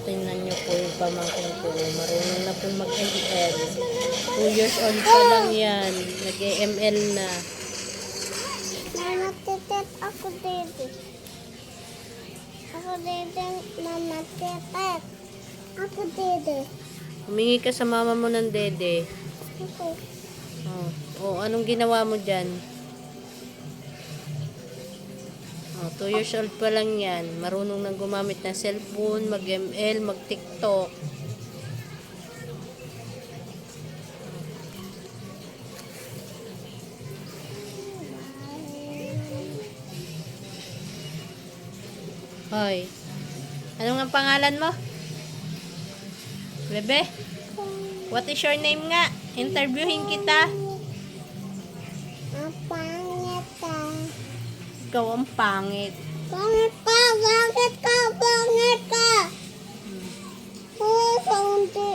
Tingnan nyo po yung pamangkin ko. Marunong na po mag-ML. 2 years old pa lang yan. Nag-ML na. Mama, titit ako dito. Ako dito, mama, titit. Ako dito. Humingi ka sa mama mo ng dede. Ako. Oh, anong ginawa mo dyan? 2 years old pa lang yan. Marunong nang gumamit ng cellphone, mag-ML, mag-TikTok. Hoy. Ano nga pangalan mo? Bebe? What is your name nga? Interviewin kita. Ang pangit ka. Ikaw ang pangit. Pangit ka! Bakit ka? Pangit ka! Oh, kaunti